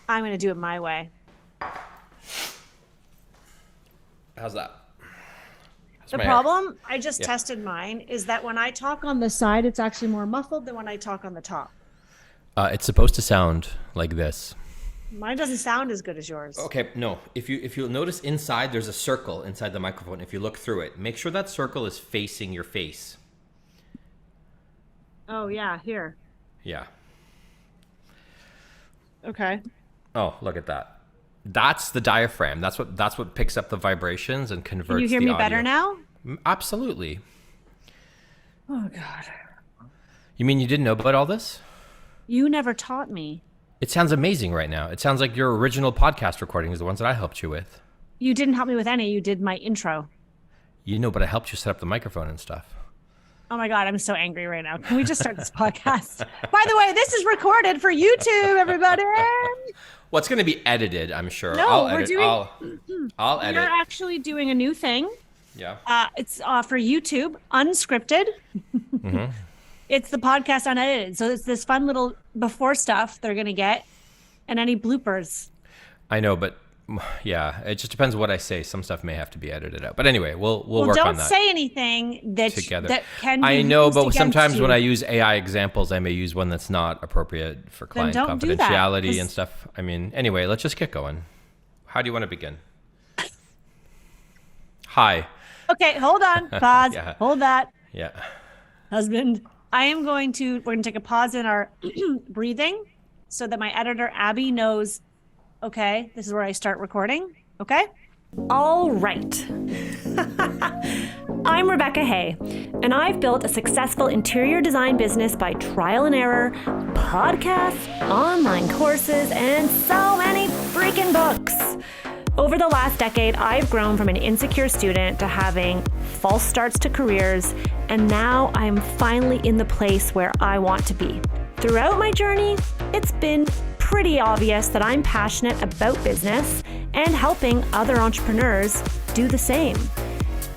I'm going to do it my way. How's that? The problem, I just tested mine, is that when I talk on the side, it's actually more muffled than when I talk on the top. It's supposed to sound like this. Mine doesn't sound as good as yours. Okay, no. If you'll notice inside, there's a circle inside the microphone. If you look through it, make sure that circle is facing your face. Oh, yeah, here. Yeah. Okay. Oh, look at that. That's the diaphragm. That's what picks up the vibrations and converts the audio. Can you hear me better now? Absolutely. Oh, God. You mean you didn't know about all this? You never taught me. It sounds amazing right now. It sounds like your original podcast recordings, the ones that I helped you with. You didn't help me with any. You did my intro. You know, but I helped you set up the microphone and stuff. Oh my God, I'm so angry right now. Can we just start this podcast? By the way, this is recorded for YouTube, everybody. Well, it's going to be edited, I'm sure. No, I'll we're edit. doing. I'll edit. We're actually doing a new thing. Yeah. It's for YouTube, Unscripted. Mm-hmm. It's the podcast unedited. So it's this fun little before stuff they're going to get and any bloopers. I know, but yeah, it just depends what I say. Some stuff may have to be edited out. But anyway, we'll work on that. Don't say anything that can be I know, used but sometimes you. when I use AI examples, I may use one that's not appropriate for client confidentiality and stuff. I mean, anyway, let's just get going. How do you want to begin? Hi. Okay, hold on. Pause. Yeah. Hold that. Yeah. Husband, we're going to take a pause in our breathing so that my editor, Abby, knows, okay, this is where I start recording. Okay? All right. I'm Rebecca Hay, and I've built a successful interior design business by trial and error, podcasts, online courses, and so many freaking books. Over the last decade, I've grown from an insecure student to having false starts to careers, and now I'm finally in the place where I want to be. Throughout my journey, it's been pretty obvious that I'm passionate about business and helping other entrepreneurs do the same.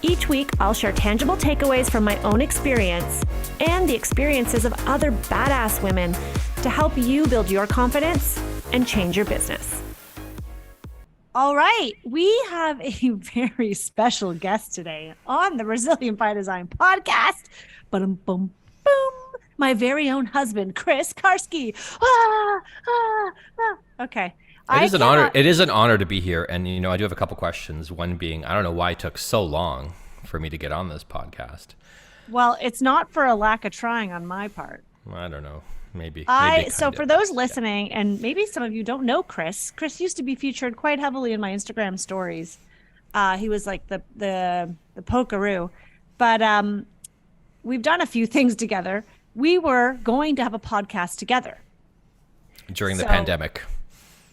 Each week, I'll share tangible takeaways from my own experience and the experiences of other badass women to help you build your confidence and change your business. All right, we have a very special guest today on the Resilient by Design podcast. Boom, boom, boom. My very own husband, Kris Karski. Okay. It is an honor. It is an honor to be here. And, you know, I do have a couple questions. One being, I don't know why it took so long for me to get on this podcast. Well, it's not for a lack of trying on my part. I don't know. Maybe. So for those listening, and maybe some of you don't know Kris used to be featured quite heavily in my Instagram stories. He was like the pokeroo. But we've done a few things together. We were going to have a podcast together. During the pandemic.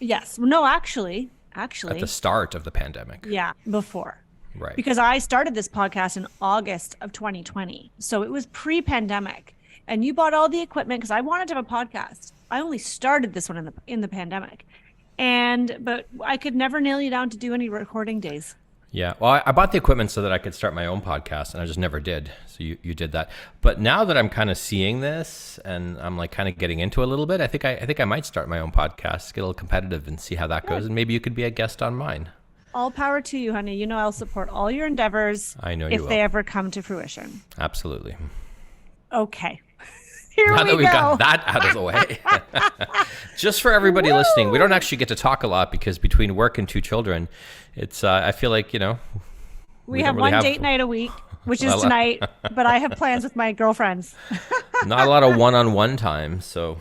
Yes. No, actually. At the start of the pandemic. Yeah, before. Right. Because I started this podcast in August of 2020. So it was pre-pandemic. And you bought all the equipment because I wanted to have a podcast. I only started this one in the pandemic. But I could never nail you down to do any recording days. Yeah. Well, I bought the equipment so that I could start my own podcast, and I just never did. So you did that. But now that I'm kind of seeing this and I'm like kind of getting into it a little bit, I think I might start my own podcast, get a little competitive and see how that goes. And maybe you could be a guest on mine. All power to you, honey. You know I'll support all your endeavors. I know you will. If they ever come to fruition. Absolutely. Okay. Here now we that we go. got that out of the way. Just for everybody listening, we don't actually get to talk a lot because between work and two children, it's I feel like, you know, we have one date night a week, which is tonight, but I have plans with my girlfriends. Not a lot of one-on-one time. So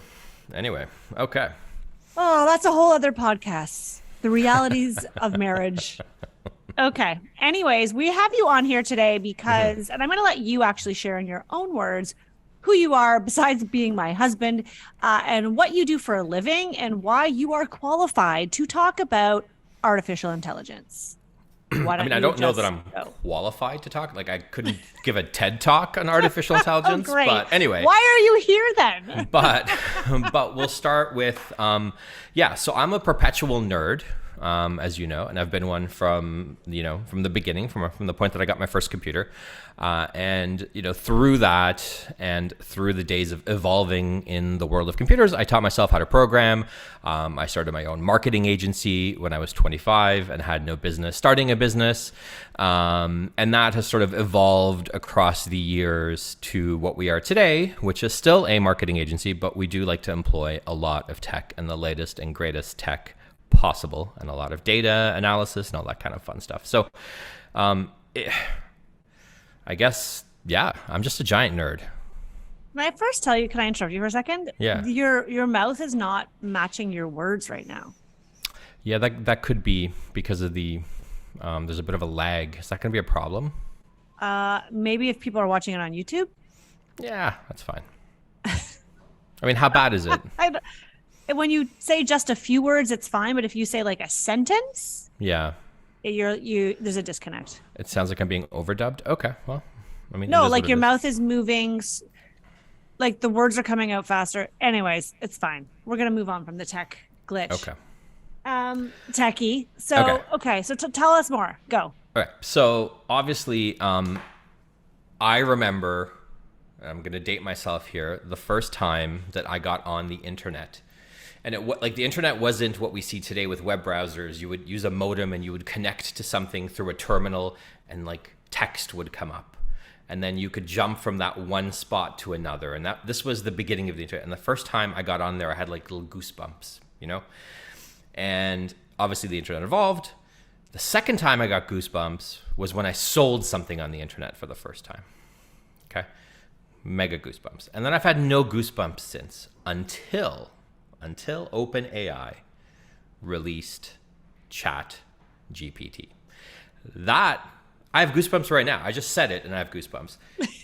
anyway, okay. Oh, that's a whole other podcast. The realities of marriage. Okay. Anyways, we have you on here today because, and I'm going to let you actually share in your own words who you are besides being my husband, and what you do for a living and why you are qualified to talk about artificial intelligence. I don't know that I'm qualified to talk. Like I couldn't give a TED talk on artificial intelligence, great. But anyway. Why are you here then? But we'll start with, so I'm a perpetual nerd. as you know, and I've been one from the beginning, from the point that I got my first computer, and through that and through the days of evolving in the world of computers, I taught myself how to program. I started my own marketing agency when I was 25 and had no business starting a business, and that has sort of evolved across the years to what we are today, which is still a marketing agency, but we do like to employ a lot of tech and the latest and greatest tech possible, and a lot of data analysis and all that kind of fun stuff. So I guess, yeah, I'm just a giant nerd. Can I first tell you, can I interrupt you for a second? Yeah. Your mouth is not matching your words right now. Yeah, that could be because of the, there's a bit of a lag. Is that going to be a problem? Maybe if people are watching it on YouTube. Yeah, that's fine. I mean, how bad is it? When you say just a few words, it's fine. But if you say like a sentence, yeah, there's a disconnect. It sounds like I'm being overdubbed. Okay, well, I mean, no, like your mouth is moving, like the words are coming out faster. Anyways, it's fine. We're gonna move on from the tech glitch. Okay. Techie. So okay. So tell us more. Go. Okay. So obviously, I remember. I'm gonna date myself here. The first time that I got on the internet. And the internet wasn't what we see today with web browsers. You would use a modem and you would connect to something through a terminal, and like text would come up. And then you could jump from that one spot to another. And this was the beginning of the internet. And the first time I got on there, I had like little goosebumps, And obviously the internet evolved. The second time I got goosebumps was when I sold something on the internet for the first time. Okay. Mega goosebumps. And then I've had no goosebumps since until OpenAI released Chat GPT. That, I have goosebumps right now. I just said it and I have goosebumps.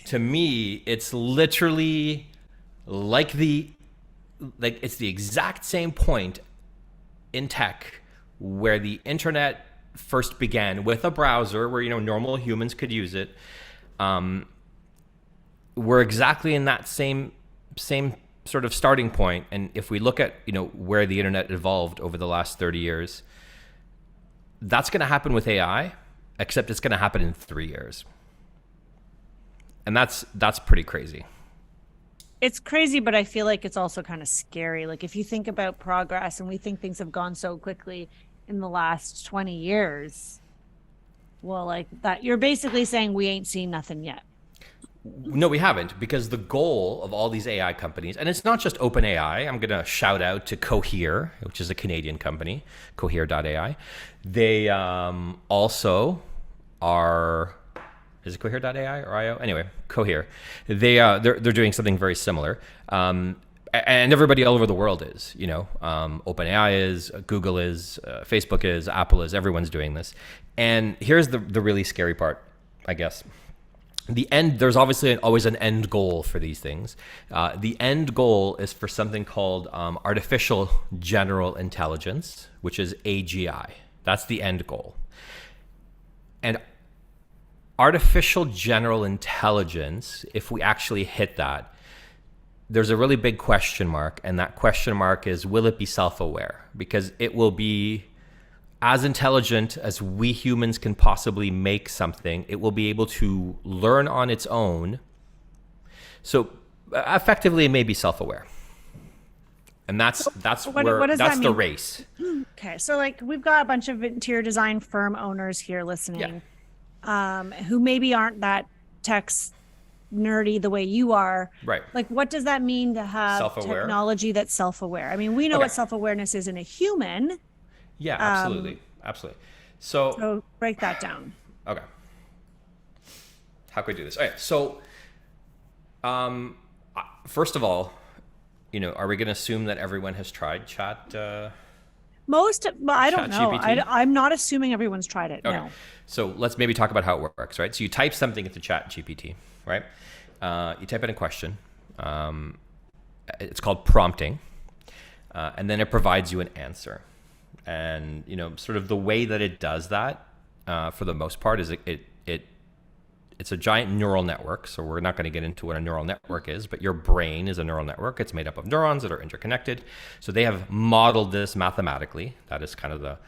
To me, it's literally it's the exact same point in tech where the internet first began with a browser where, normal humans could use it. We're exactly in that same sort of starting point. And if we look at, where the internet evolved over the last 30 years, that's going to happen with AI, except it's going to happen in 3 years. And that's pretty crazy. It's crazy, but I feel like it's also kind of scary. Like if you think about progress and we think things have gone so quickly in the last 20 years, well, like that, you're basically saying we ain't seen nothing yet. No, we haven't, because the goal of all these AI companies, and it's not just OpenAI. I'm going to shout out to Cohere, which is a Canadian company, Cohere.ai. They also are, is it Cohere.ai or IO? Anyway, Cohere. They're doing something very similar. And everybody all over the world is, OpenAI is, Google is, Facebook is, Apple is, everyone's doing this. And here's the really scary part, I guess. There's obviously always an end goal for these things. The end goal is for something called artificial general intelligence, which is AGI. That's the end goal. And artificial general intelligence, if we actually hit that, there's a really big question mark. And that question mark is, will it be self-aware? Because it will be as intelligent as we humans can possibly make something. It will be able to learn on its own. So effectively, it may be self-aware. And that's the race. Okay, so like we've got a bunch of interior design firm owners here listening, who maybe aren't that tech nerdy the way you are. Right. Like, what does that mean to have technology that's self-aware? I mean, we know what self-awareness is in a human. Yeah, absolutely. Absolutely. So break that down. Okay. How can we do this? Okay. So, first of all, are we going to assume that everyone has tried chat? I don't know. I'm not assuming everyone's tried it. Okay. No. So let's maybe talk about how it works, right? So you type something into Chat GPT, right? You type in a question. It's called prompting. And then it provides you an answer. And, sort of the way that it does that, for the most part, is it's a giant neural network. So we're not going to get into what a neural network is, but your brain is a neural network. It's made up of neurons that are interconnected. So they have modeled this mathematically. That is kind of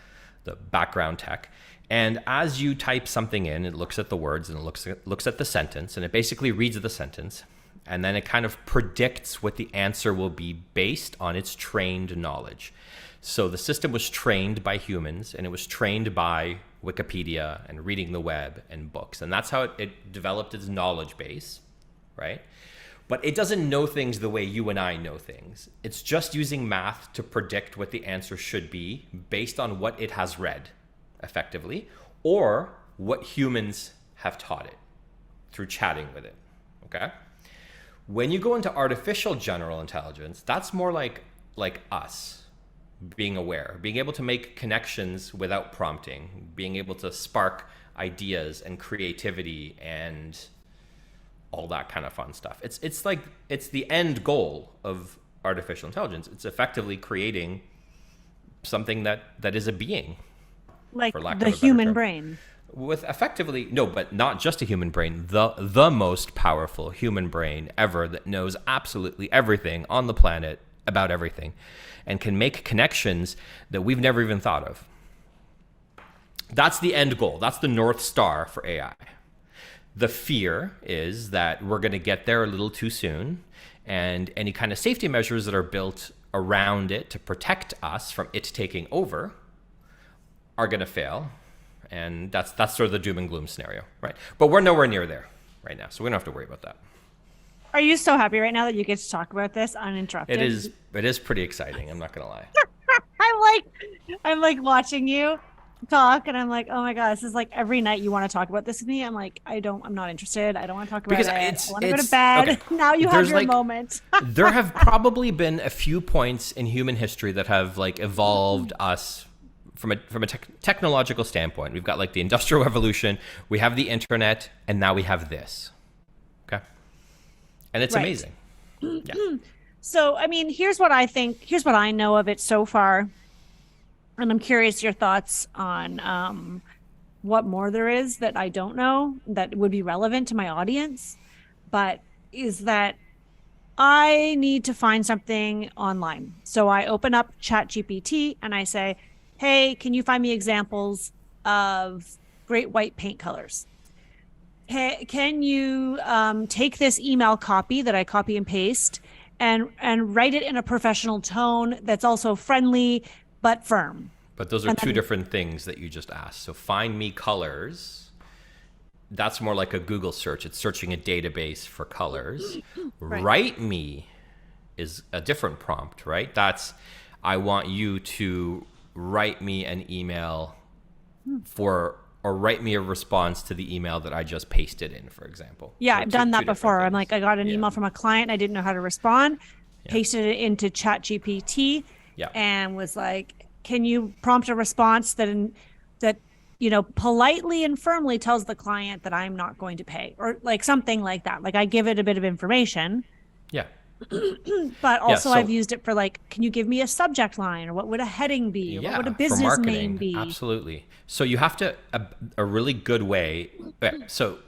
the background tech. And as you type something in, it looks at the words and it looks at the sentence, and it basically reads the sentence. And then it kind of predicts what the answer will be based on its trained knowledge. So the system was trained by humans, and it was trained by Wikipedia and reading the web and books. And that's how it developed its knowledge base, right? But it doesn't know things the way you and I know things. It's just using math to predict what the answer should be based on what it has read, effectively, or what humans have taught it through chatting with it, okay? When you go into artificial general intelligence, that's more like us, being aware, being able to make connections without prompting, being able to spark ideas and creativity and all that kind of fun stuff. It's the end goal of artificial intelligence. It's effectively creating something that is a being, like for lack the of a better human term. brain. With effectively, no, but not just a human brain, the most powerful human brain ever that knows absolutely everything on the planet about everything and can make connections that we've never even thought of. That's the end goal. That's the North Star for AI. The fear is that we're going to get there a little too soon, and any kind of safety measures that are built around it to protect us from it taking over are going to fail. And that's sort of the doom and gloom scenario, right? But we're nowhere near there right now, so we don't have to worry about that. Are you so happy right now that you get to talk about this uninterrupted? It is pretty exciting, I'm not going to lie. I'm like watching you talk, and I'm like, oh my god, this is like every night you want to talk about this with me. I'm like, I'm not interested. I don't want to talk about Because it. I want to go it's to bed. okay. Now you have There's, your like, moment. There have probably been a few points in human history that have like evolved us from a technological standpoint. We've got like the Industrial Revolution, we have the internet, and now we have this. Okay, and it's Right. amazing. Yeah. So, I mean, here's what I know of it so far. And I'm curious your thoughts on what more there is that I don't know that would be relevant to my audience. But is that I need to find something online. So I open up ChatGPT and I say, hey, can you find me examples of great white paint colors? Hey, can you take this email copy that I copy and paste and write it in a professional tone that's also friendly but firm? But those are two different things that you just asked. So find me colors. That's more like a Google search. It's searching a database for colors. Right. Write me is a different prompt, right? That's, I want you to write me an email or write me a response to the email that I just pasted in, for example. Yeah, So I've done that before. I'm like, I got an Yeah. email from a client. I didn't know how to respond. Pasted it into ChatGPT and was like, can you prompt a response that politely and firmly tells the client that I'm not going to pay, or like something like that. Like I give it a bit of information. Yeah. But also so- I've used it for like, can you give me a subject line, or what would a heading be? Or what would a for business marketing, name be? Absolutely. So you have to, a really good way. Okay, so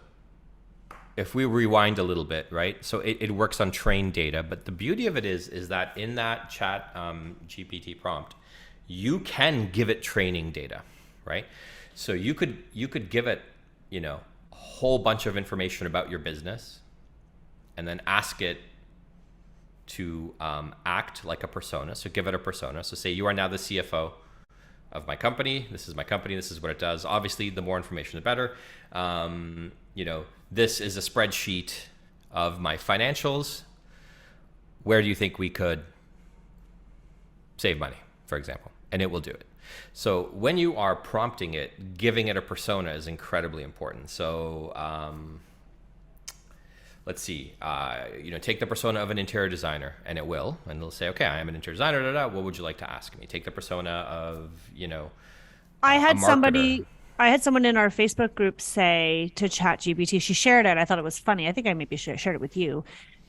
if we rewind a little bit, right? So it works on trained data, but the beauty of it is that in that chat GPT prompt, you can give it training data, right? So you could give it, a whole bunch of information about your business, and then ask it to act like a persona. So give it a persona. So say you are now the CFO of my company. This is my company. This is what it does. Obviously, the more information, the better. This is a spreadsheet of my financials. Where do you think we could save money, for example? And it will do it. So when you are prompting it, giving it a persona is incredibly important. So let's see, take the persona of an interior designer, and it will, and it'll say, okay, I am an interior designer, what would you like to ask me? Take the persona of, I had a marketer. someone in our Facebook group say to ChatGPT, she shared it. I thought it was funny. I think I maybe shared it with you.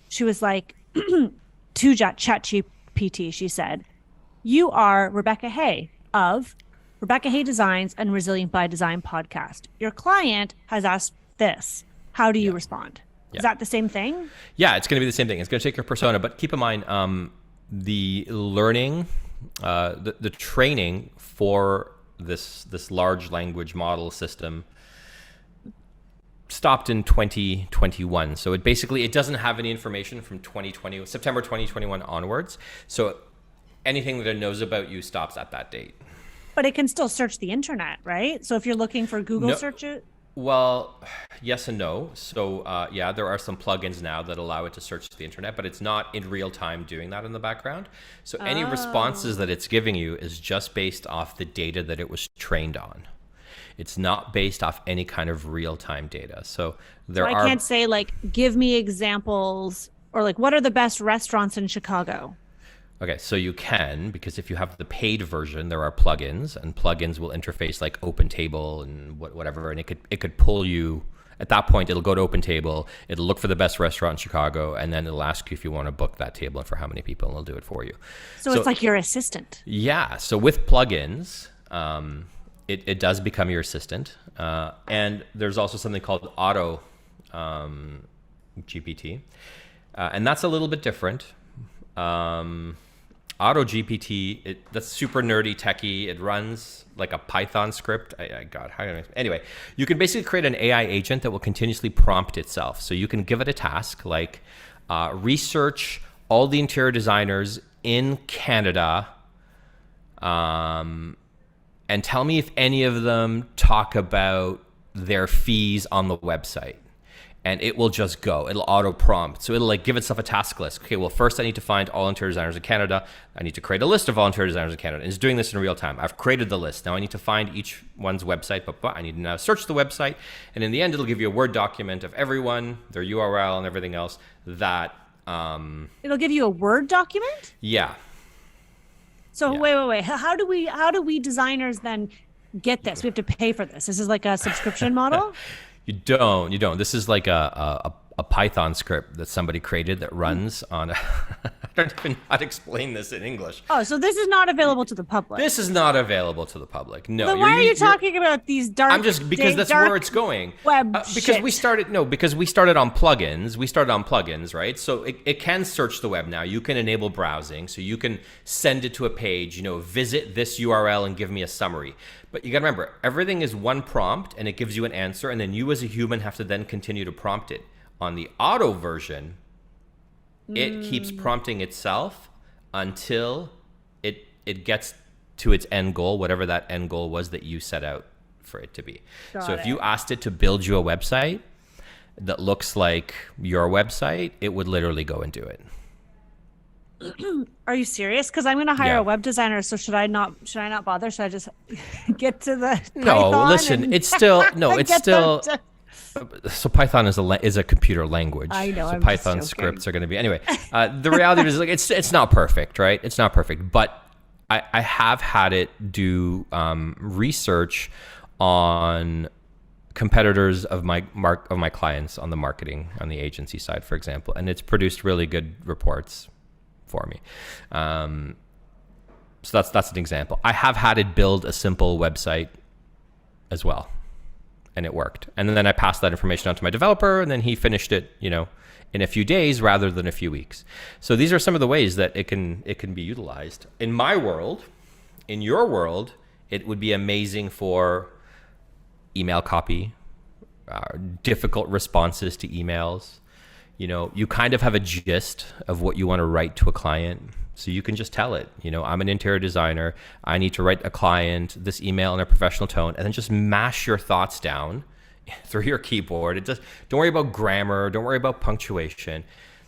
She was like, to ChatGPT, she said, you are Rebecca Hay of Rebecca Hay Designs and Resilient by Design podcast. Your client has asked this. How do you respond? Yeah. Is that the same thing? Yeah, it's going to be the same thing. It's going to take your persona, but keep in mind the learning, the training for this large language model system stopped in 2021. So it doesn't have any information from September 2021 onwards. So anything that it knows about you stops at that date. But it can still search the internet, right? So if you're looking for Google search it. Well, yes and no. So there are some plugins now that allow it to search the internet, but it's not in real time doing that in the background. So any responses that it's giving you is just based off the data that it was trained on. It's not based off any kind of real time data. So I can't say like, give me examples, or like, what are the best restaurants in Chicago? Okay, so you can, because if you have the paid version, there are plugins, and plugins will interface like OpenTable and whatever, and it could pull you. At that point, it'll go to OpenTable, it'll look for the best restaurant in Chicago, and then it'll ask you if you want to book that table and for how many people, and it'll do it for you. So it's like your assistant. Yeah. So with plugins, it does become your assistant, and there's also something called Auto GPT, and that's a little bit different. Auto GPT, that's super nerdy, techie. It runs like a Python script. Anyway, you can basically create an AI agent that will continuously prompt itself. So you can give it a task like research all the interior designers in Canada, and tell me if any of them talk about their fees on the website. And it will just go. It'll auto prompt. So it'll like give itself a task list. Okay, well, first I need to find all interior designers in Canada. I need to create a list of all interior designers in Canada. And it's doing this in real time. I've created the list. Now I need to find each one's website, but I need to now search the website. And in the end, it'll give you a Word document of everyone, their URL and everything else that... It'll give you a Word document? Yeah. So wait. How do we designers then get this? We have to pay for this. This is like a subscription model? You don't. This is like a Python script that somebody created that runs on I don't even know how to explain this in English. Oh, so this is not available to the public. This is not available to the public. No. But why are you talking about these dark? I'm just because that's where it's going. Because we started on plugins. We started on plugins, right? So it can search the web now. You can enable browsing, so you can send it to a page. Visit this URL and give me a summary. But you got to remember, everything is one prompt, and it gives you an answer, and then you as a human have to then continue to prompt it. On the auto version, it keeps prompting itself until it gets to its end goal, whatever that end goal was that you set out for it to be. If you asked it to build you a website that looks like your website, it would literally go and do it. Are you serious? Because I'm going to hire a web designer. So should I not bother? Should I just get to the Python? Listen, it's still So Python is a computer language. I know. So Python scripts are going to be anyway. The reality is like it's not perfect, right? It's not perfect, but I have had it do research on competitors of my clients on the marketing, on the agency side, for example, and it's produced really good reports for me. So that's an example. I have had it build a simple website as well, and it worked. And then I passed that information on to my developer, and then he finished it, in a few days rather than a few weeks. So these are some of the ways that it can be utilized. In my world, in your world, it would be amazing for email copy, difficult responses to emails. You kind of have a gist of what you want to write to a client. So you can just tell it, I'm an interior designer. I need to write a client this email in a professional tone, and then just mash your thoughts down through your keyboard. Don't worry about grammar. Don't worry about punctuation,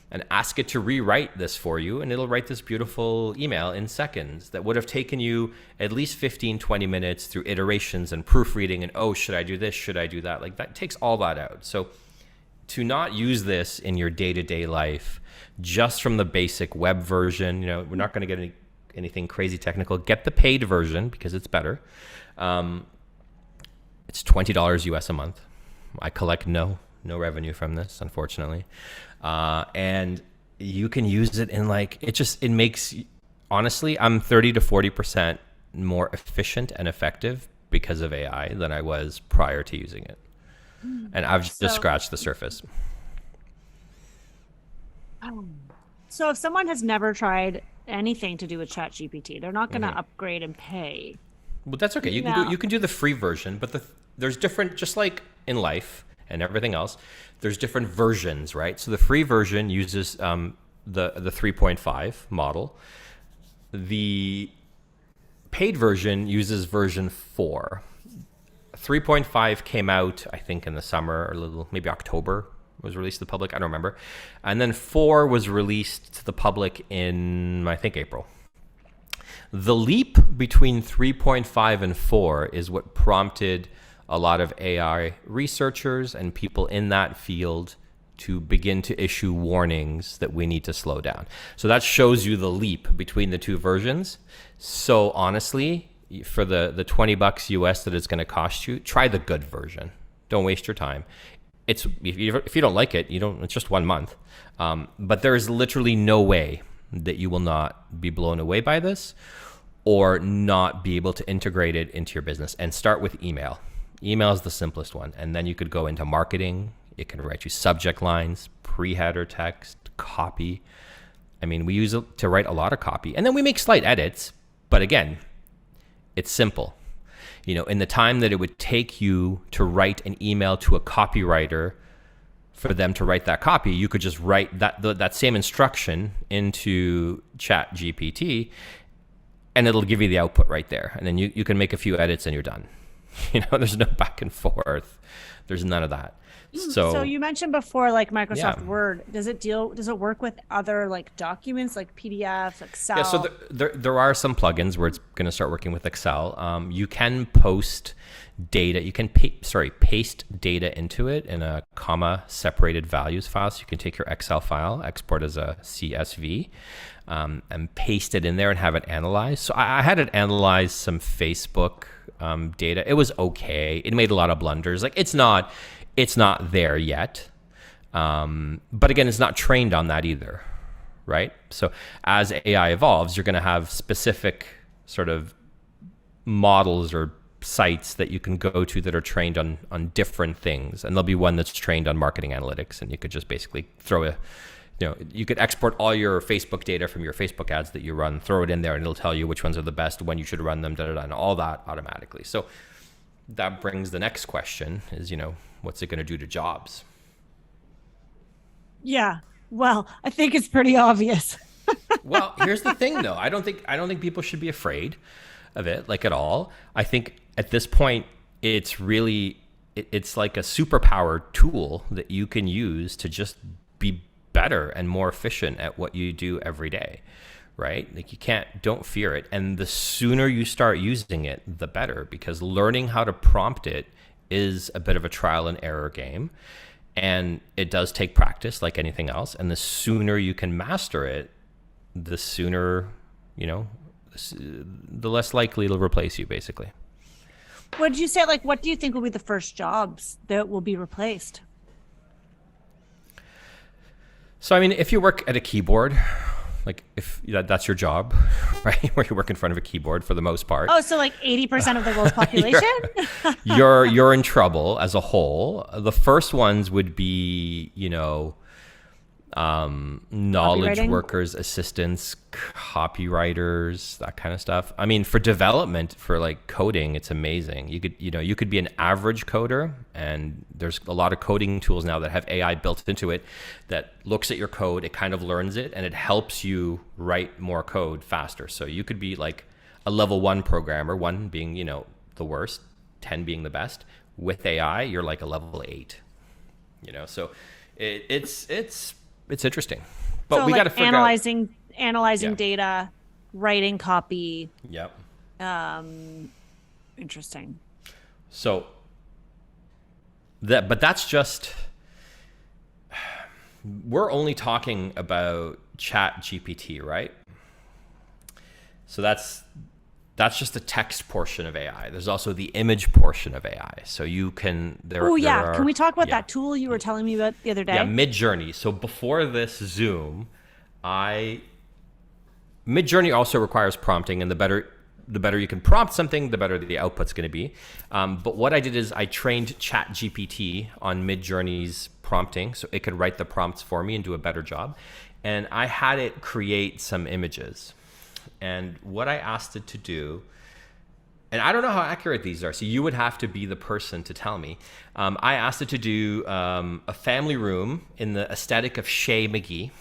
and ask it to rewrite this for you. And it'll write this beautiful email in seconds that would have taken you at least 15, 20 minutes through iterations and proofreading. And, should I do this? Should I do that? Like that takes all that out. So to not use this in your day-to-day life, just from the basic web version, we're not going to get anything crazy technical. Get the paid version because it's better. It's $20 US a month. I collect no revenue from this, unfortunately. And you can use it in it makes, honestly, I'm 30 to 40% more efficient and effective because of AI than I was prior to using it. And I've just scratched the surface. So if someone has never tried anything to do with ChatGPT, they're not going to upgrade and pay. Well, that's okay. You can do the free version, but there's different, just like in life and everything else, there's different versions, right? So the free version uses the 3.5 model. The paid version uses version 4. 3.5 came out, I think, in the summer, or maybe October was released to the public. I don't remember. And then 4 was released to the public in, I think, April. The leap between 3.5 and 4 is what prompted a lot of AI researchers and people in that field to begin to issue warnings that we need to slow down. So that shows you the leap between the two versions. So honestly, for the $20 US that it's going to cost you, try the good version. Don't waste your time. If you don't like it, it's just 1 month. But there is literally no way that you will not be blown away by this or not be able to integrate it into your business. And start with email. Email is the simplest one. And then you could go into marketing. It can write you subject lines, pre-header text, copy. I mean, we use it to write a lot of copy. And then we make slight edits. But again, it's simple. In the time that it would take you to write an email to a copywriter for them to write that copy, you could just write that same instruction into Chat GPT, and it'll give you the output right there. And then you can make a few edits and you're done. There's no back and forth. There's none of that. So you mentioned before, like Microsoft Word. Does it work with other like documents, like PDF, Excel? Yeah. So there are some plugins where it's going to start working with Excel. You can post data. You can paste data into it in a comma separated values file. So you can take your Excel file, export as a CSV, and paste it in there and have it analyzed. So I had it analyze some Facebook data. It was okay. It made a lot of blunders. Like it's not there yet. But again, it's not trained on that either, right? So as AI evolves, you're going to have specific sort of models or sites that you can go to that are trained on different things. And there'll be one that's trained on marketing analytics. And you could just basically you could export all your Facebook data from your Facebook ads that you run, throw it in there, and it'll tell you which ones are the best, when you should run them, and all that automatically. So that brings the next question is, what's it going to do to jobs? Yeah. Well, I think it's pretty obvious. Well, here's the thing though. I don't think people should be afraid of it, like at all. I think at this point, it's like a superpower tool that you can use to just be better and more efficient at what you do every day, right? Like don't fear it. And the sooner you start using it, the better, because learning how to prompt it is a bit of a trial and error game. And it does take practice like anything else. And the sooner you can master it, the sooner, the less likely it'll replace you, basically. What did you say? Like, what do you think will be the first jobs that will be replaced? So, I mean, if you work at a keyboard, like if that's your job, right? Where you work in front of a keyboard for the most part. Oh, so like 80% of the world's population? you're in trouble as a whole. The first ones would be, knowledge workers, assistants, copywriters, that kind of stuff. I mean, for development, for like coding, it's amazing. You could be an average coder, and there's a lot of coding tools now that have AI built into it that looks at your code, it kind of learns it, and it helps you write more code faster. So you could be like a level 1 programmer, 1 being, the worst, 10 being the best. With AI, you're like a level 8. So it's interesting, but so we like got to figure analyzing data, writing copy. Yep. Interesting. So but that's just, we're only talking about Chat GPT, right? So that's just the text portion of AI. There's also the image portion of AI. So you can, can we talk about that tool you were telling me about the other day? Yeah, Midjourney. So before this Zoom, Midjourney also requires prompting, and the better you can prompt something, the better the output's going to be. But what I did is I trained Chat GPT on Midjourney's prompting, so it could write the prompts for me and do a better job. And I had it create some images. And what I asked it to do, and I don't know how accurate these are, so you would have to be the person to tell me. I asked it to do a family room in the aesthetic of Shay McGee,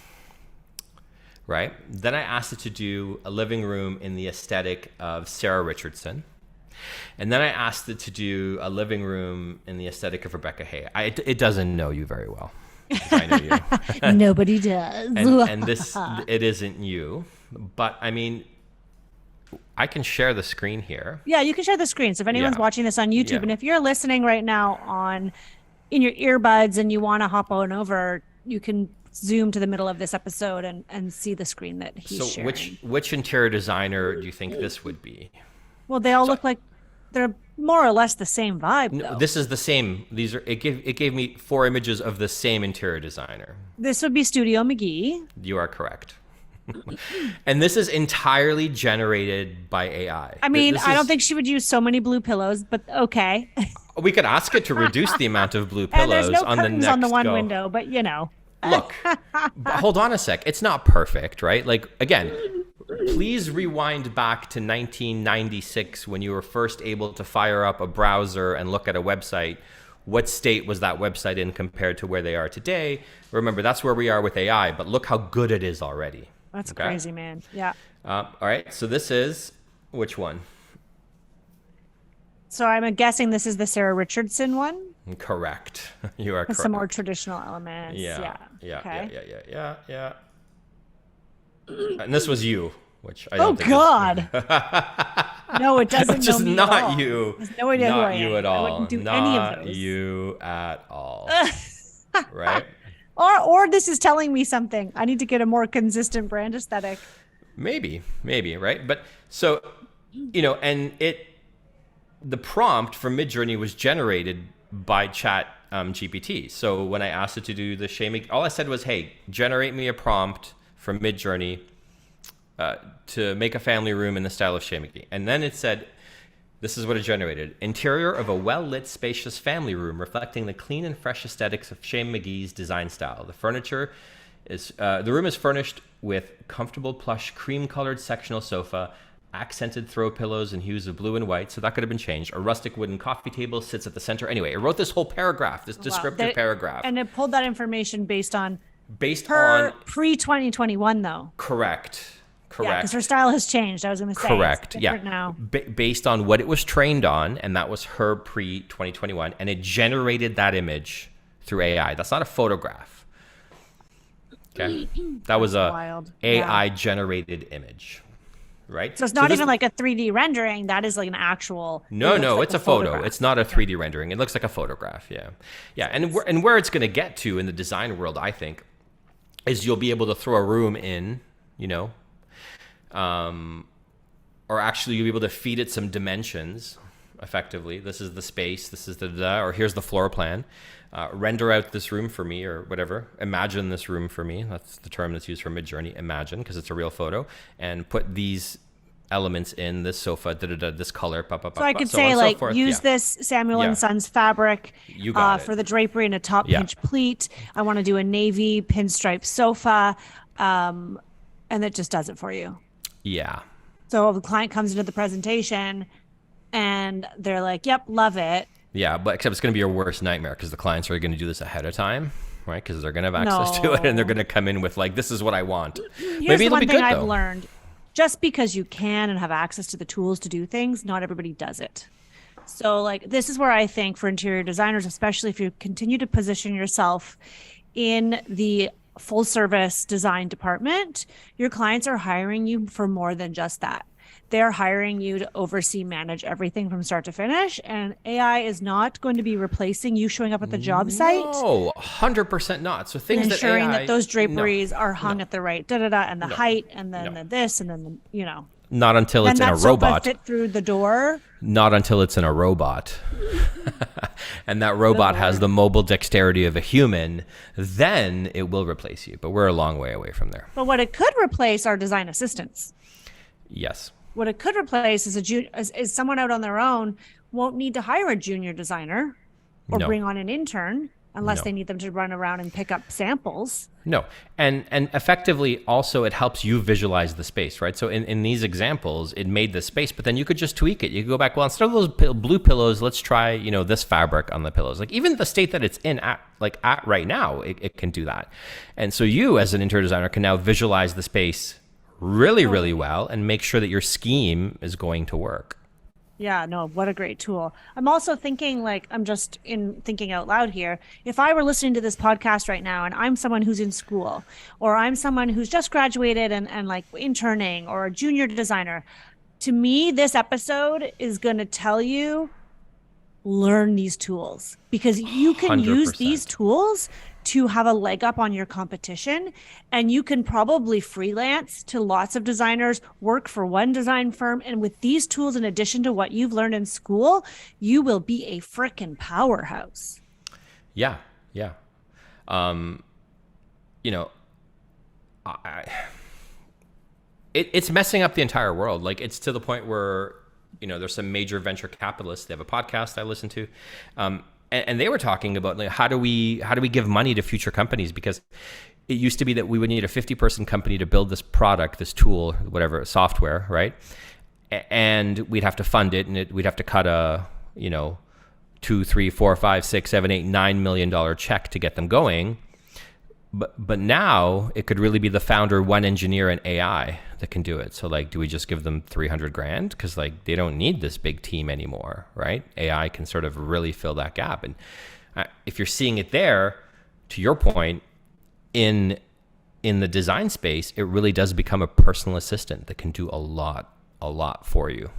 right? Then I asked it to do a living room in the aesthetic of Sarah Richardson. And then I asked it to do a living room in the aesthetic of Rebecca Hay. It doesn't know you very well. I know you. Nobody does. and this, it isn't you. But I mean, I can share the screen here. Yeah, you can share the screen. So if anyone's watching this on YouTube, and if you're listening right now in your earbuds and you want to hop on over, you can zoom to the middle of this episode and see the screen that he's sharing. So which interior designer do you think this would be? Well, they all look like they're more or less the same vibe. No, this is the same. These are it gave me 4 images of the same interior designer. This would be Studio McGee. You are correct. And this is entirely generated by AI. I mean, I don't think she would use so many blue pillows, but okay. We could ask it to reduce the amount of blue pillows and there's no on the curtains next on the one window, but you know. Look, hold on a sec. It's not perfect, right? Like, again, please rewind back to 1996 when you were first able to fire up a browser and look at a website. What state was that website in compared to where they are today? Remember, that's where we are with AI, but look how good it is already. That's crazy, man. Yeah. All right. So this is which one? So I'm guessing this is the Sarah Richardson one. Correct. You are correct. Some more traditional elements. Yeah. Okay. Yeah. And this was you, which I don't think God. No, it doesn't. Just know me not at all. you. There's no idea who I am. Not you at all. I wouldn't do not any of those. You at all. Right? Or this is telling me something. I need to get a more consistent brand aesthetic. Maybe, right? But so, and the prompt for Midjourney was generated by Chat GPT. So when I asked it to do the shaming, all I said was, "Hey, generate me a prompt from Midjourney to make a family room in the style of Shay McGee." And then it said, this is what it generated: interior of a well-lit, spacious family room reflecting the clean and fresh aesthetics of Shay McGee's design style. The room is furnished with comfortable plush cream-colored sectional sofa, accented throw pillows in hues of blue and white, so that could have been changed. A rustic wooden coffee table sits at the center. Anyway, it wrote this whole paragraph, this descriptive paragraph. And it pulled that information based on pre-2021 though. Correct. Yeah, because her style has changed. I was going to say. Correct. It's different now. Based on what it was trained on, and that was her pre-2021, and it generated that image through AI. That's not a photograph. Okay, that was a AI generated image, right? So it's not even like a 3D rendering. That is like an actual. No, it's a photo. It's not a 3D rendering. It looks like a photograph. Yeah. And where it's going to get to in the design world, I think, is you'll be able to throw a room in, or actually you'll be able to feed it some dimensions effectively. This is the space, this is or here's the floor plan. Render out this room for me or whatever. Imagine this room for me. That's the term that's used for Midjourney, imagine, because it's a real photo. And put these elements in this sofa, this color, so I could say like use this Samuel and Sons fabric for the drapery and a top pinch pleat. I want to do a navy pinstripe sofa, and it just does it for you. Yeah. So the client comes into the presentation and they're like, yep, love it. Yeah, but except it's going to be your worst nightmare because the clients are going to do this ahead of time, right? Because they're going to have access to it and they're going to come in with like, this is what I want. Maybe it'll be good, I've learned. Just because you can and have access to the tools to do things, not everybody does it. So like, this is where I think for interior designers, especially if you continue to position yourself in the full service design department, your clients are hiring you for more than just that. They're hiring you to oversee, manage everything from start to finish. And AI is not going to be replacing you showing up at the job site. No, 100% not. So things that ensuring that those draperies are hung at the right and the height, and then the this, and then Not until it's in a robot. Fit through the door. Not until it's in a robot. And that robot has the mobile dexterity of a human, then it will replace you. But we're a long way away from there. But what it could replace are design assistants. Yes. What it could replace is someone out on their own won't need to hire a junior designer or bring on an intern. unless they need them to run around and pick up samples. No. And effectively also it helps you visualize the space, right? So in these examples, it made the space, but then you could just tweak it. You could go back, well, instead of those blue pillows, let's try, this fabric on the pillows. Like even the state that it's in at right now, it can do that. And so you as an interior designer can now visualize the space really, really well and make sure that your scheme is going to work. Yeah, no, what a great tool. I'm also thinking, I'm just thinking out loud here. If I were listening to this podcast right now and I'm someone who's in school, or I'm someone who's just graduated and like interning, or a junior designer, to me, this episode is going to tell you, learn these tools, because you can 100%. use these tools to have a leg up on your competition, and you can probably freelance to lots of designers, work for one design firm, and with these tools in addition to what you've learned in school, you will be a frickin' powerhouse. Yeah. It's messing up the entire world. Like it's to the point where there's some major venture capitalists. They have a podcast I listen to, and they were talking about how do we give money to future companies, because it used to be that we would need a 50-person company to build this product, this tool, whatever, software, right? And we'd have to fund it, and we'd have to cut a $2, $3, $4, $5, $6, $7, $8, $9 million check to get them going. But now it could really be the founder, one engineer, and AI that can do it. So do we just give them $300,000? Because they don't need this big team anymore, right? AI can sort of really fill that gap. And if you're seeing it there, to your point, in the design space, it really does become a personal assistant that can do a lot for you.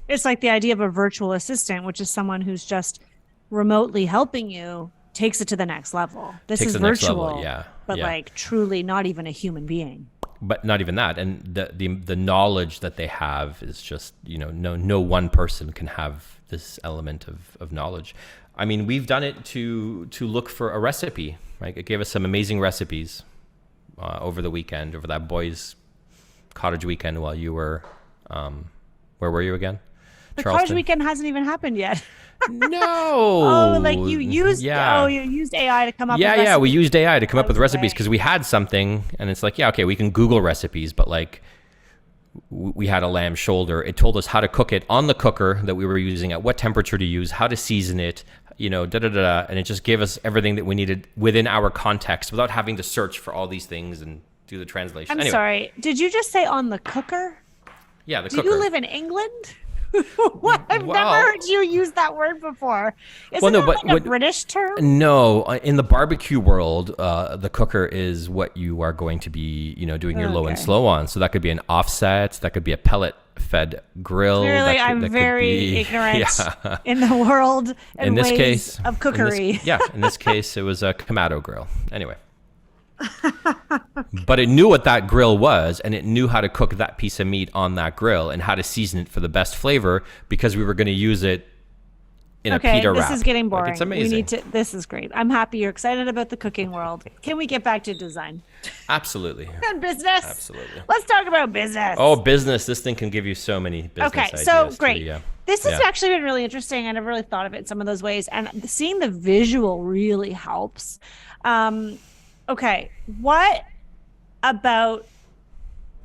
It's like the idea of a virtual assistant, which is someone who's just remotely helping you, takes it to the next level. This is virtual, but truly not even a human being. But not even that, and the knowledge that they have is just no one person can have this element of knowledge. I mean, we've done it to look for a recipe. Right, it gave us some amazing recipes over the weekend, over that boys' cottage weekend while you were, where were you again? The Charleston? cottage weekend hasn't even happened yet. No. You used AI to come up with recipes. Yeah, we used AI to come up with recipes because we had something, and it's okay, we can Google recipes, but we had a lamb shoulder. It told us how to cook it on the cooker that we were using, at what temperature to use, how to season it, and it just gave us everything that we needed within our context without having to search for all these things and do the translation. I'm sorry, did you just say on the cooker? Yeah, the cooker. Do you live in England? What? I've never heard you use that word before. Isn't that a British term? No, in the barbecue world, the cooker is what you are going to be, doing your low and slow on. So that could be an offset, that could be a pellet-fed grill. Clearly, I'm very ignorant in the world and ways of cookery. In this case, it was a Kamado grill. Anyway. But it knew what that grill was, and it knew how to cook that piece of meat on that grill and how to season it for the best flavor, because we were going to use it in a pita wrap. This is getting boring. It's amazing. This is great. I'm happy you're excited about the cooking world. Can we get back to design? Absolutely. And business. Absolutely. Let's talk about business. Oh, business. This thing can give you so many business ideas. So great. This has actually been really interesting. I never really thought of it in some of those ways. And seeing the visual really helps. Okay, what about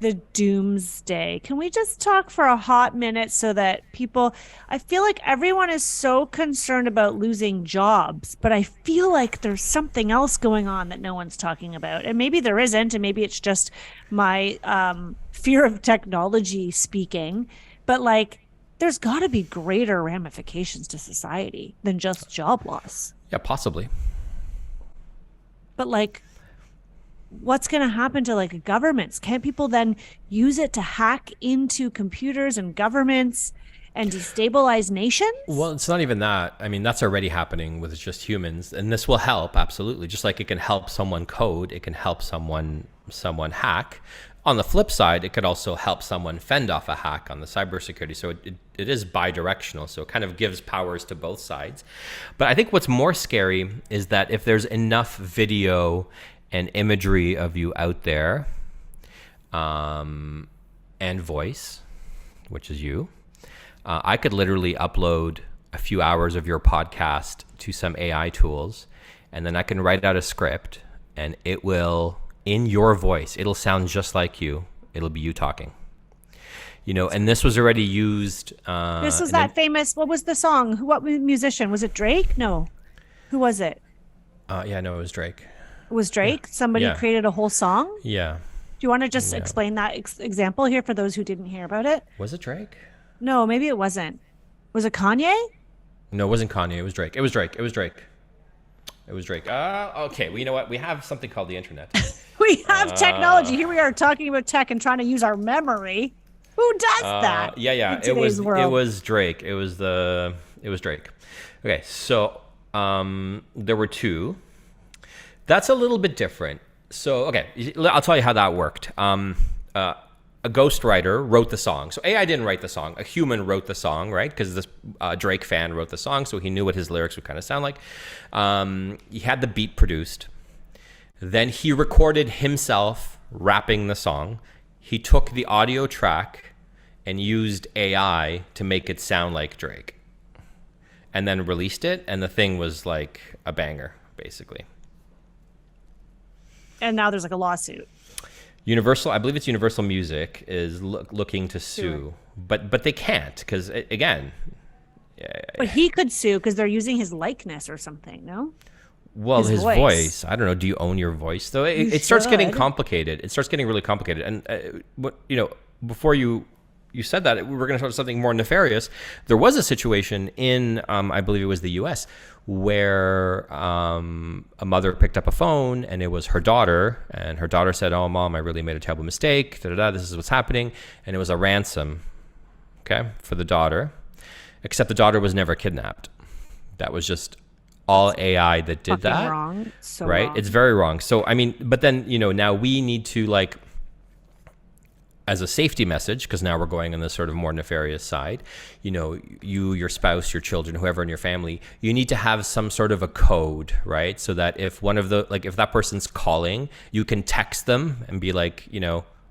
the doomsday? Can we just talk for a hot minute so that I feel like everyone is so concerned about losing jobs, but I feel like there's something else going on that no one's talking about. And maybe there isn't, and maybe it's just my fear of technology speaking, but there's got to be greater ramifications to society than just job loss. Yeah, possibly. But what's going to happen to governments? Can't people then use it to hack into computers and governments and destabilize nations? Well, it's not even that. I mean, that's already happening with just humans, and this will help, absolutely. Just like it can help someone code, it can help someone hack. On the flip side, it could also help someone fend off a hack on the cybersecurity. So it is bi-directional. So it kind of gives powers to both sides. But I think what's more scary is that if there's enough video and imagery of you out there, and voice, which is you, I could literally upload a few hours of your podcast to some AI tools, and then I can write out a script, and it will, in your voice, it'll sound just like you. It'll be you talking. And this was already used. This was that famous, what was the song? What musician? Was it Drake? No. Who was it? It was Drake. It was Drake? Yeah. Somebody created a whole song? Yeah. Do you want to just explain that example here for those who didn't hear about it? Was it Drake? No, maybe it wasn't. Was it Kanye? No, it wasn't Kanye. It was Drake. It was Drake. Okay, well, you know what? We have something called the internet. We have technology. Here we are talking about tech and trying to use our memory. Who does that? Yeah. It was Drake. It was Drake. Okay, so there were two. That's a little bit different. So, okay, I'll tell you how that worked. A ghostwriter wrote the song. So AI didn't write the song. A human wrote the song, right? Because this Drake fan wrote the song, so he knew what his lyrics would kind of sound like. He had the beat produced. Then he recorded himself rapping the song. He took the audio track and used AI to make it sound like Drake. And then released it, and the thing was like a banger, basically. And now there's like a lawsuit. I believe it's Universal Music is looking to sue, but they can't because again. But he could sue because they're using his likeness or something. No. Well, his voice. I don't know. Do you own your voice though? It starts getting complicated. It starts getting really complicated. And before you said that we were going to start something more nefarious. There was a situation in I believe it was the U.S. where a mother picked up a phone and it was her daughter, and her daughter said, "Oh, Mom, I really made a terrible mistake. This is what's happening," and it was a ransom, for the daughter. Except the daughter was never kidnapped. That was just all AI that did that. Wrong. So right? Wrong. It's very wrong. So I mean, but then now we need to as a safety message, because now we're going on this sort of more nefarious side, you, your spouse, your children, whoever in your family, you need to have some sort of a code, right? So that if one of the, if that person's calling, you can text them and be like,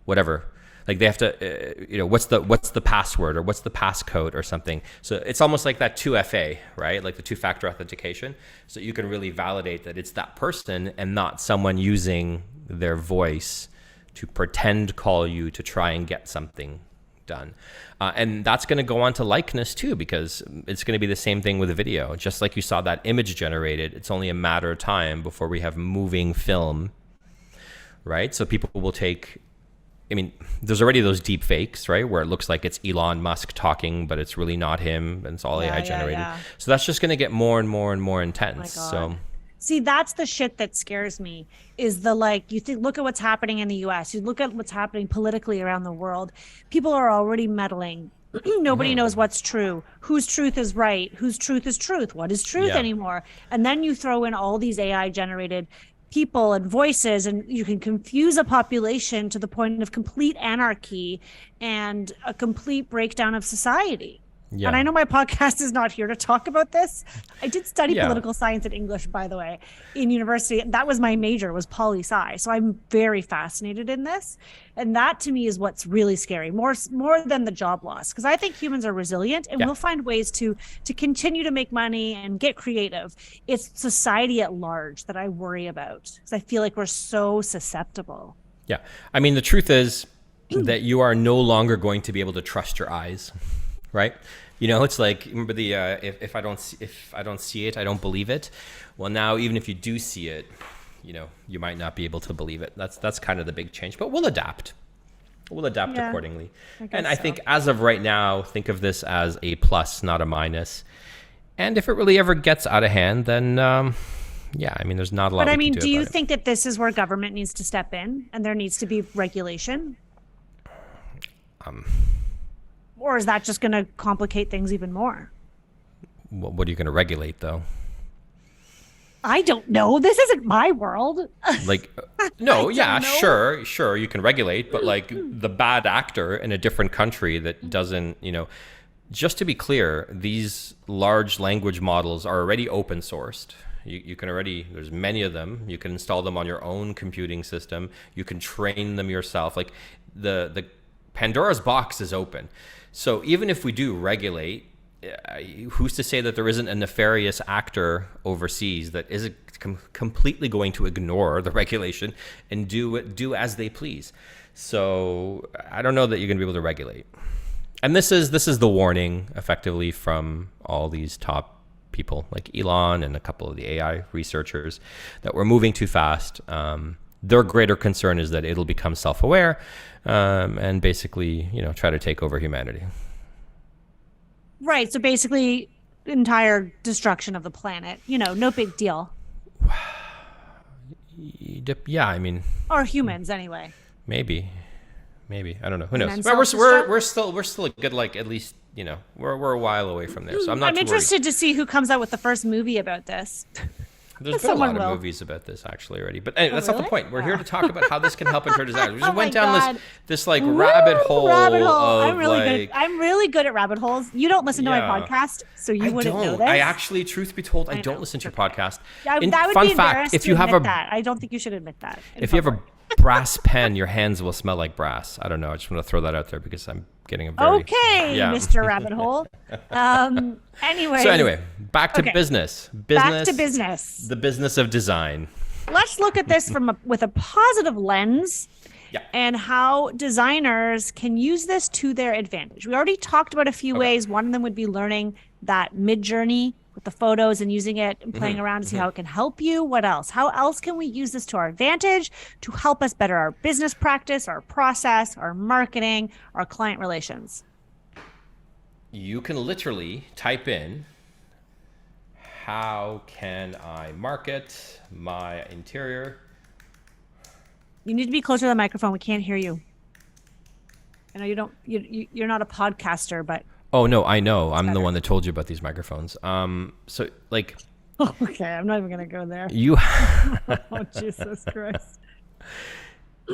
whatever. Like they have to, what's the password or what's the passcode or something. So it's almost like that 2FA, right? Like the two-factor authentication. So you can really validate that it's that person and not someone using their voice to pretend call you to try and get something done. And that's going to go on to likeness too, because it's going to be the same thing with a video. Just like you saw that image generated, it's only a matter of time before we have moving film, right? So people will there's already those deep fakes, right? Where it looks like it's Elon Musk talking, but it's really not him and it's all AI generated. Yeah. So that's just going to get more and more and more intense. Oh my God. So see, that's the shit that scares me is look at what's happening in the US. You look at what's happening politically around the world. People are already meddling. Nobody knows what's true. Whose truth is right? Whose truth is truth? What is truth anymore? And then you throw in all these AI generated people and voices, and you can confuse a population to the point of complete anarchy and a complete breakdown of society. Yeah. And I know my podcast is not here to talk about this. I did study political science and English, by the way, in university. That was my major, was poli-sci. So I'm very fascinated in this. And that to me is what's really scary, more than the job loss. Because I think humans are resilient and we'll find ways to continue to make money and get creative. It's society at large that I worry about because I feel like we're so susceptible. Yeah. I mean, the truth is that you are no longer going to be able to trust your eyes. Right? It's like, remember the if I don't see it, I don't believe it. Well, now even if you do see it, you might not be able to believe it. That's kind of the big change, but we'll adapt. We'll adapt accordingly. I think as of right now, think of this as a plus, not a minus. And if it really ever gets out of hand, then there's not a lot. But do you think that this is where government needs to step in and there needs to be regulation? Or is that just going to complicate things even more? What are you going to regulate, though? I don't know. This isn't my world. Sure, you can regulate, but the bad actor in a different country that doesn't, just to be clear, these large language models are already open sourced. You can already, there's many of them. You can install them on your own computing system. You can train them yourself. Like the Pandora's box is open. So even if we do regulate, who's to say that there isn't a nefarious actor overseas that is completely going to ignore the regulation and do as they please. So I don't know that you're going to be able to regulate. And this is the warning effectively from all these top people like Elon and a couple of the AI researchers that we're moving too fast. Their greater concern is that it'll become self-aware and basically, try to take over humanity. Right. So basically, entire destruction of the planet. No big deal. Yeah, I mean, or humans anyway. Maybe I don't know. Who knows? And But we're still a good, like, at least we're a while away from there. So I'm not. I'm interested to see who comes out with the first movie about this. There's been a lot of movies about this actually already, but anyway, that's not the point. We're here to talk about how this can help interior designers. We just went down this like rabbit hole. I'm really good at rabbit holes. You don't listen to my podcast, so you wouldn't know this. I actually, truth be told, I don't listen to your podcast. That would fun be fact: if you have I don't think you should admit that. If you have a brass pen, your hands will smell like brass. I don't know. I just want to throw that out there because I'm getting a very Mr. Rabbit Hole. Anyway, back to business. Back to business. The business of design. Let's look at this with a positive lens. Yeah. And how designers can use this to their advantage. We already talked about a few ways. One of them would be learning that mid-journey with the photos and using it and playing around to see how it can help you. What else? How else can we use this to our advantage to help us better our business practice, our process, our marketing, our client relations? You can literally type in, how can I market my interior? You need to be closer to the microphone. We can't hear you. I know you're not a podcaster, but. Oh, no, I know. I'm the one that told you about these microphones. So, like... Okay, I'm not even going to go there. Oh, Jesus Christ.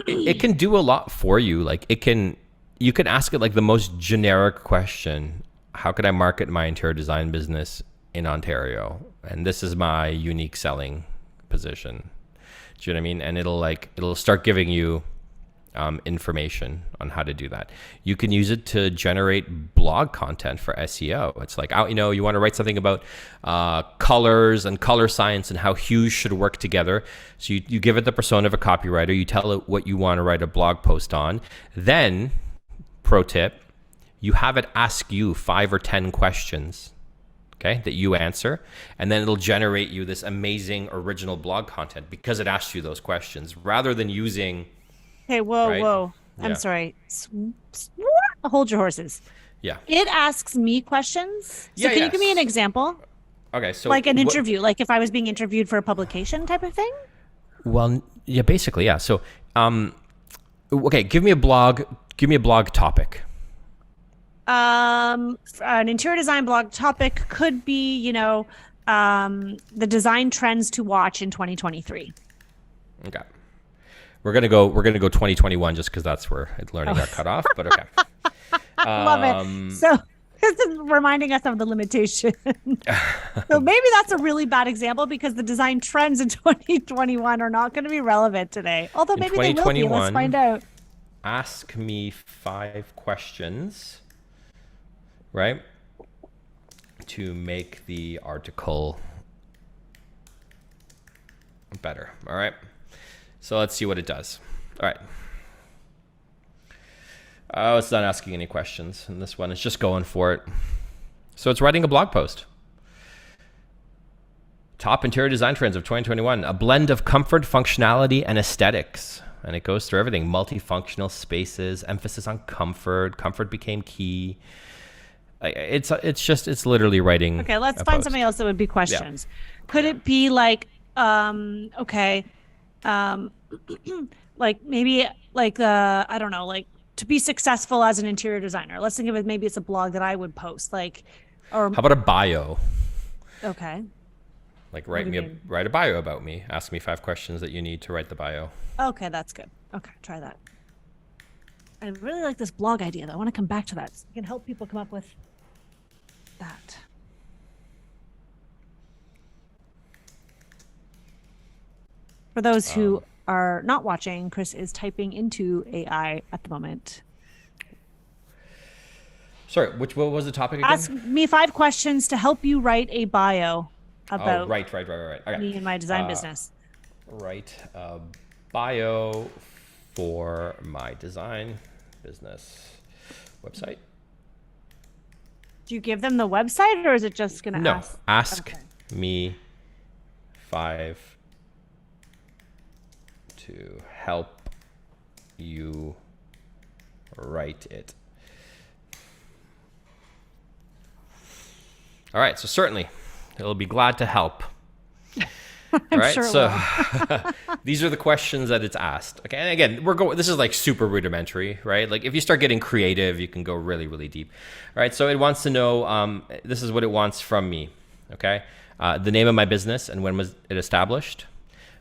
It can do a lot for you. Like, you can ask it, like, the most generic question. How could I market my interior design business in Ontario? And this is my unique selling position. Do you know what I mean? And it'll start giving you... information on how to do that. You can use it to generate blog content for SEO. It's like, you want to write something about colors and color science and how hues should work together. So you give it the persona of a copywriter. You tell it what you want to write a blog post on. Then, pro tip, you have it ask you 5 or 10 questions, okay, that you answer, and then it'll generate you this amazing original blog content because it asked you those questions rather than using... Hey, whoa, right? whoa. I'm sorry. Hold your horses. Yeah. It asks me questions. So can you give me an example? Okay, so like an interview, like if I was being interviewed for a publication type of thing? Well, yeah, basically, yeah. So, okay, give me a blog topic. An interior design blog topic could be, the design trends to watch in 2023. Okay. We're gonna go 2021 just because that's where learning got cut off. But okay. Love it. So this is reminding us of the limitation. So maybe that's a really bad example because the design trends in 2021 are not going to be relevant today. Although maybe they will be. Let's find out. Ask me 5 questions, right, to make the article better. All right. So let's see what it does. All right. Oh, it's not asking any questions in this one. It's just going for it. So it's writing a blog post. Top interior design trends of 2021. A blend of comfort, functionality, and aesthetics. And it goes through everything. Multifunctional spaces, emphasis on comfort. Comfort became key. It's literally writing. Okay, let's find something else that would be questions. Yeah. Could it be like, like maybe like I don't know, like to be successful as an interior designer. Let's think of it, maybe it's a blog that I would post, like, or how about a bio? Okay. Like write a bio about me. Ask me 5 questions that you need to write the bio. Okay, that's good. Okay, try that. I really like this blog idea though. I want to come back to that. You can help people come up with that. For those who are not watching, Kris is typing into AI at the moment. Sorry, what was the topic again? Ask me 5 questions to help you write a bio. about right. Okay. me and my design business. Write a bio for my design business website. Do you give them the website, or is it just going to ask me 5 to help you write it. All right, so certainly it'll be glad to help. All right, sure so these are the questions that it's asked. Okay, and again, this is like super rudimentary, right? Like if you start getting creative, you can go really, really deep. All right, so it wants to know, this is what it wants from me, okay? The name of my business and when was it established?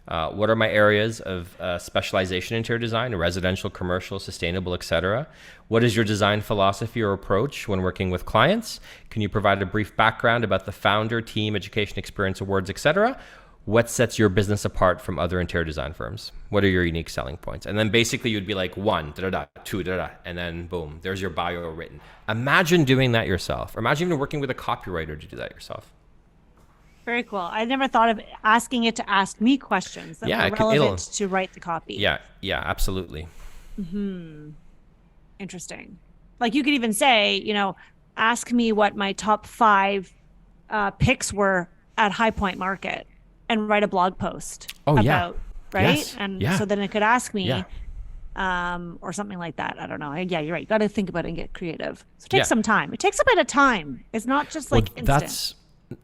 What are my areas of specialization in interior design, residential, commercial, sustainable, etc.? What is your design philosophy or approach when working with clients? Can you provide a brief background about the founder, team, education, experience, awards, etc.? What sets your business apart from other interior design firms? What are your unique selling points? And then basically you'd be like 1, two, and then boom, there's your bio written. Imagine doing that yourself. Or imagine even working with a copywriter to do that yourself. Very cool. I never thought of asking it to ask me questions that were relevant to write the copy. Yeah, absolutely. Interesting. Like you could even say, ask me what my top 5 picks were at High Point Market and write a blog post about, right? Yes. And so then it could ask me or something like that. I don't know. Yeah, you're right. You got to think about it and get creative. So it takes some time. It takes a bit of time. It's not just like instant.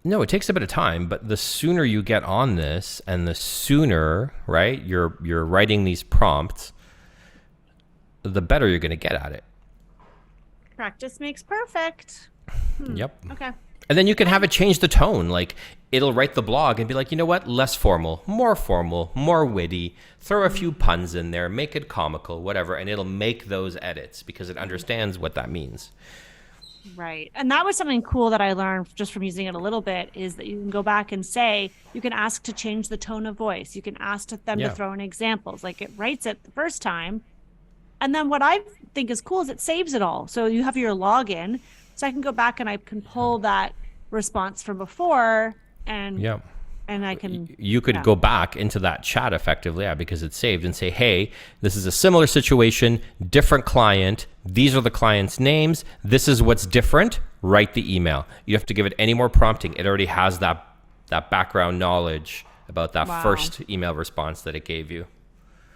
No, it takes a bit of time, but the sooner you get on this and the sooner, right, you're writing these prompts, the better you're going to get at it. Practice makes perfect. Yep. Okay. And then you can have it change the tone. Like it'll write the blog and be like, you know what? Less formal, more witty, throw a few puns in there, make it comical, whatever. And it'll make those edits because it understands what that means. Right. And that was something cool that I learned just from using it a little bit, is that you can go back and say, you can ask to change the tone of voice. You can ask them to throw in examples. Like it writes it the first time. And then what I think is cool is it saves it all. So you have your login. So I can go back and I can pull that response from before and I can... You could go back into that chat effectively, because it's saved, and say, hey, this is a similar situation, different client. These are the client's names. This is what's different. Write the email. You have to give it any more prompting. It already has that background knowledge about that first email response that it gave you.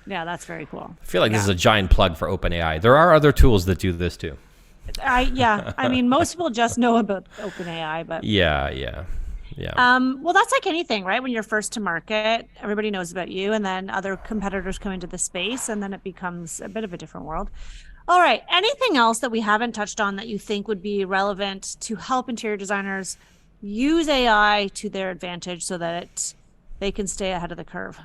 Yeah, that's very cool. I feel like this is a giant plug for OpenAI. There are other tools that do this too. I mean, most people just know about OpenAI, but yeah. Well, that's like anything, right? When you're first to market, everybody knows about you, and then other competitors come into the space, and then it becomes a bit of a different world. All right. Anything else that we haven't touched on that you think would be relevant to help interior designers use AI to their advantage so that they can stay ahead of the curve?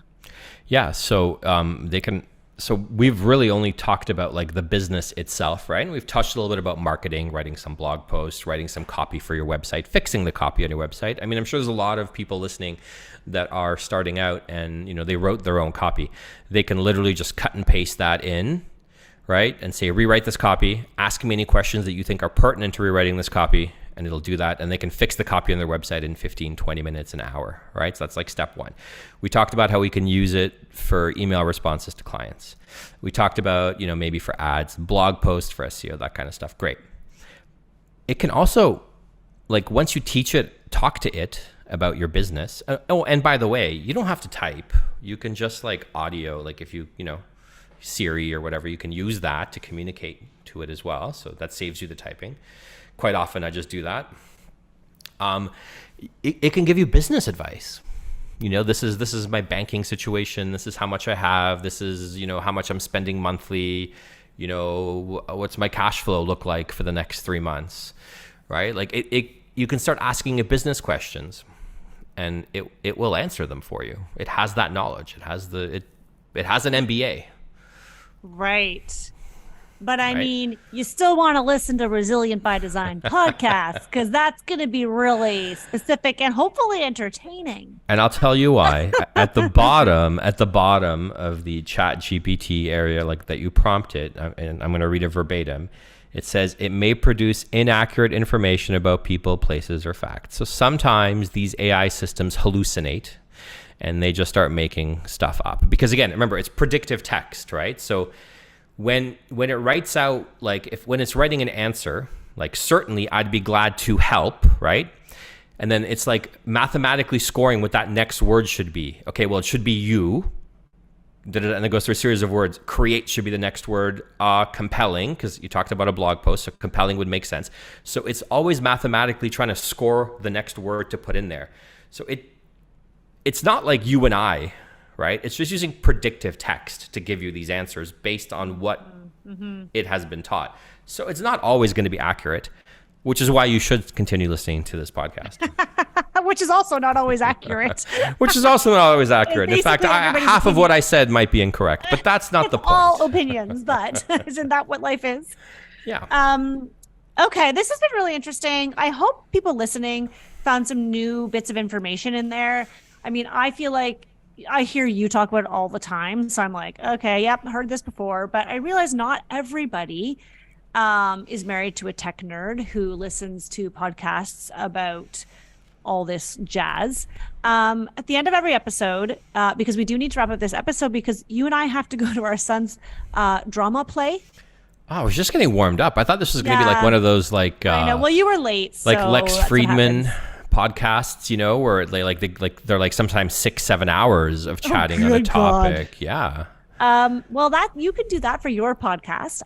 Yeah. So they can. So we've really only talked about like the business itself, right? And we've touched a little bit about marketing, writing some blog posts, writing some copy for your website, fixing the copy on your website. I mean, I'm sure there's a lot of people listening that are starting out and, they wrote their own copy. They can literally just cut and paste that in, right? And say, rewrite this copy, ask me any questions that you think are pertinent to rewriting this copy, and it'll do that. And they can fix the copy on their website in 15, 20 minutes, an hour, right? So that's like step 1. We talked about how we can use it for email responses to clients. We talked about, maybe for ads, blog posts for SEO, that kind of stuff. Great. It can also, like, once you teach it, talk to it about your business. Oh, and by the way, you don't have to type. You can just like audio, like if you, Siri or whatever, you can use that to communicate to it as well. So that saves you the typing. Quite often I just do that. It can give you business advice. This is my banking situation. This is how much I have. This is, how much I'm spending monthly. What's my cash flow look like for the next 3 months, right? Like you can start asking it business questions and it will answer them for you. It has that knowledge. It has an MBA. Right. But I mean, you still want to listen to Resilient by Design podcast because that's going to be really specific and hopefully entertaining. And I'll tell you why. At the bottom of the Chat GPT area, like that you prompted, and I'm going to read it verbatim. It says it may produce inaccurate information about people, places, or facts. So sometimes these AI systems hallucinate and they just start making stuff up. Because again, remember, it's predictive text, right? So when it writes out, like when it's writing an answer, like certainly I'd be glad to help, right? And then it's like mathematically scoring what that next word should be. Okay, well, it should be you. And it goes through a series of words. Create should be the next word. Compelling, because you talked about a blog post, so compelling would make sense. So it's always mathematically trying to score the next word to put in there. So it's not like you and I, right? It's just using predictive text to give you these answers based on what it has been taught. So it's not always going to be accurate, which is why you should continue listening to this podcast. Which is also not always accurate. Which is also not always accurate. In fact, half of what I said might be incorrect, but that's not the point. All opinions, but isn't that what life is? Yeah. Okay, this has been really interesting. I hope people listening found some new bits of information in there. I mean, I feel like I hear you talk about it all the time. So I'm like, okay, yep, heard this before. But I realize not everybody is married to a tech nerd who listens to podcasts about all this jazz. At the end of every episode, because we do need to wrap up this episode because you and I have to go to our son's drama play. Oh, I was just getting warmed up. I thought this was going to be like one of those like I know. Well, you were late. Like so Lex Friedman podcasts, where they're like sometimes 6-7 hours of chatting on a topic. God. Yeah. Well, that you could do that for your podcast.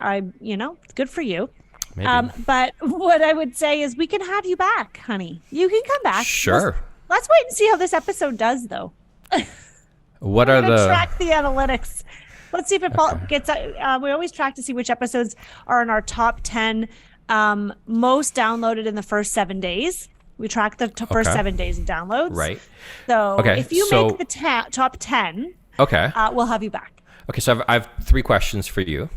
Good for you. Maybe. But what I would say is we can have you back, honey. You can come back. Sure. Let's wait and see how this episode does, though. What are the track the analytics? Let's see if it gets. We always track to see which episodes are in our top 10 most downloaded in the first 7 days. We track the first 7 days of downloads. Right. So if you make the top 10, we'll have you back. Okay, so I have 3 questions for you.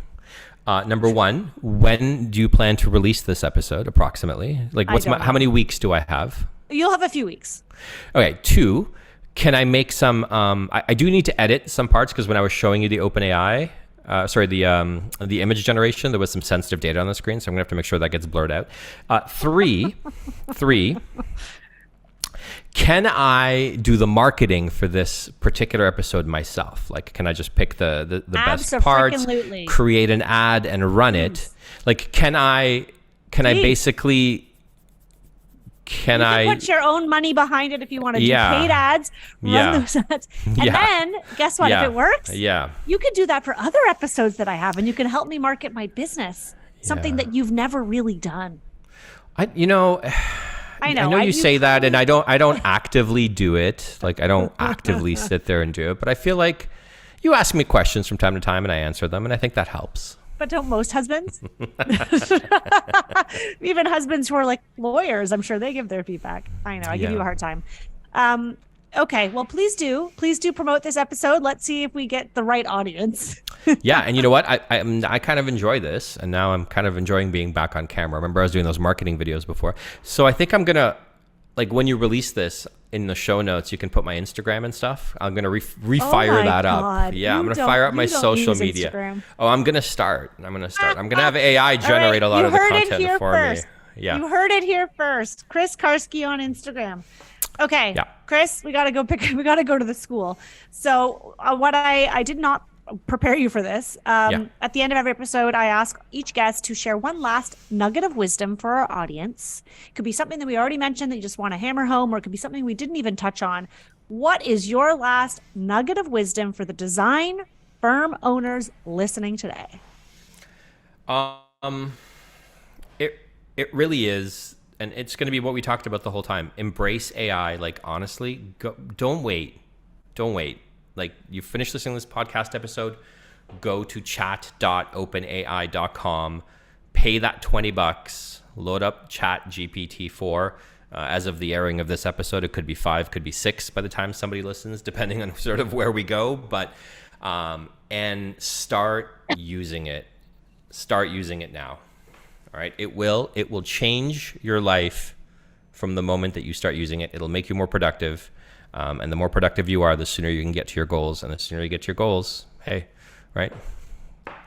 Number 1, when do you plan to release this episode approximately? Like how many weeks do I have? You'll have a few weeks. Okay, 2, can I make some, I do need to edit some parts because when I was showing you the OpenAI, the image generation, there was some sensitive data on the screen, so I'm gonna have to make sure that gets blurred out. 3, can I do the marketing for this particular episode myself? Like, can I just pick the best parts, create an ad and run it? Like, can I basically... Can I put your own money behind it if you want to do paid ads, run those ads. And then guess what? If it works, you can do that for other episodes that I have, and you can help me market my business, something that you've never really done. I know you say that, and I don't actively do it. Like, I don't actively sit there and do it, but I feel like you ask me questions from time to time and I answer them, and I think that helps. But don't most husbands? Even husbands who are like lawyers, I'm sure they give their feedback. I know, I give you a hard time. Okay, well, please do promote this episode. Let's see if we get the right audience. Yeah, and you know what? I kind of enjoy this, and now I'm kind of enjoying being back on camera. Remember, I was doing those marketing videos before. So I think I'm going to, like, when you release this, in the show notes, you can put my Instagram and stuff. I'm going to refire that up. Yeah, I'm going to fire up my social media. Instagram. Oh, I'm going to start. I'm going to have AI generate a lot of the content for me. Yeah. You heard it here first. Kris Karski on Instagram. Okay. Yeah. Kris, we got to go to the school. So what I did not prepare you for this. At the end of every episode, I ask each guest to share one last nugget of wisdom for our audience. It could be something that we already mentioned that you just want to hammer home, or it could be something we didn't even touch on. What is your last nugget of wisdom for the design firm owners listening today? It really is, and it's going to be what we talked about the whole time. Embrace AI. Like, honestly, don't wait. Like, you finish listening to this podcast episode, go to chat.openai.com, pay that $20, load up Chat GPT-4. As of the airing of this episode, it could be 5, could be 6 by the time somebody listens, depending on sort of where we go. But and start using it. Start using it now. All right, it will change your life from the moment that you start using it. It'll make you more productive. And the more productive you are, the sooner you can get to your goals. And the sooner you get to your goals, hey, right?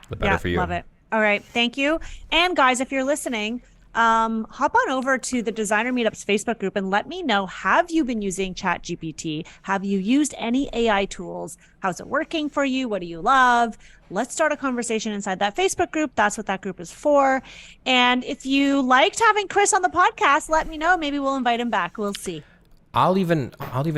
The better for you. Love it. All right. Thank you. And guys, if you're listening, hop on over to the Designer Meetups Facebook group and let me know, have you been using ChatGPT? Have you used any AI tools? How's it working for you? What do you love? Let's start a conversation inside that Facebook group. That's what that group is for. And if you liked having Kris on the podcast, let me know. Maybe we'll invite him back. We'll see. I'll even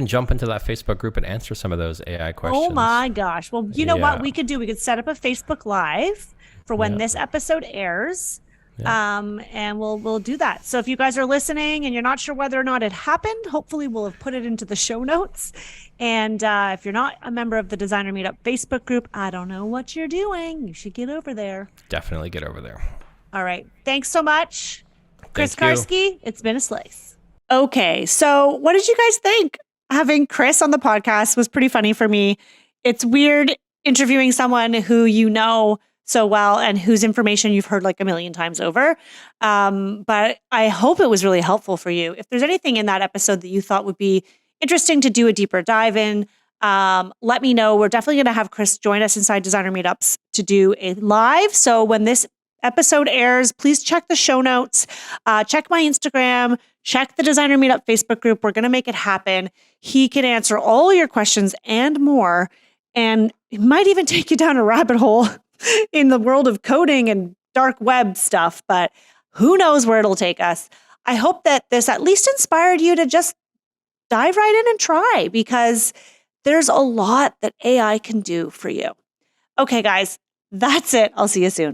jump into that Facebook group and answer some of those AI questions. Oh my gosh. Well, you know what we could do? We could set up a Facebook Live for when this episode airs. And we'll do that. So if you guys are listening and you're not sure whether or not it happened, hopefully we'll have put it into the show notes. And if you're not a member of the Designer Meetup Facebook group, I don't know what you're doing. You should get over there. Definitely get over there. All right. Thanks so much, Kris Thank you. Karski. It's been a slice. Okay. So what did you guys think? Having Kris on the podcast was pretty funny for me. It's weird interviewing someone who you know so well and whose information you've heard like a million times over. But I hope it was really helpful for you. If there's anything in that episode that you thought would be interesting to do a deeper dive in, let me know. We're definitely going to have Kris join us inside Designer Meetups to do a live. So when this episode airs, please check the show notes, check my Instagram, check the Designer Meetup Facebook group. We're going to make it happen. He can answer all your questions and more. And it might even take you down a rabbit hole in the world of coding and dark web stuff, but who knows where it'll take us. I hope that this at least inspired you to just dive right in and try, because there's a lot that AI can do for you. Okay, guys, that's it. I'll see you soon.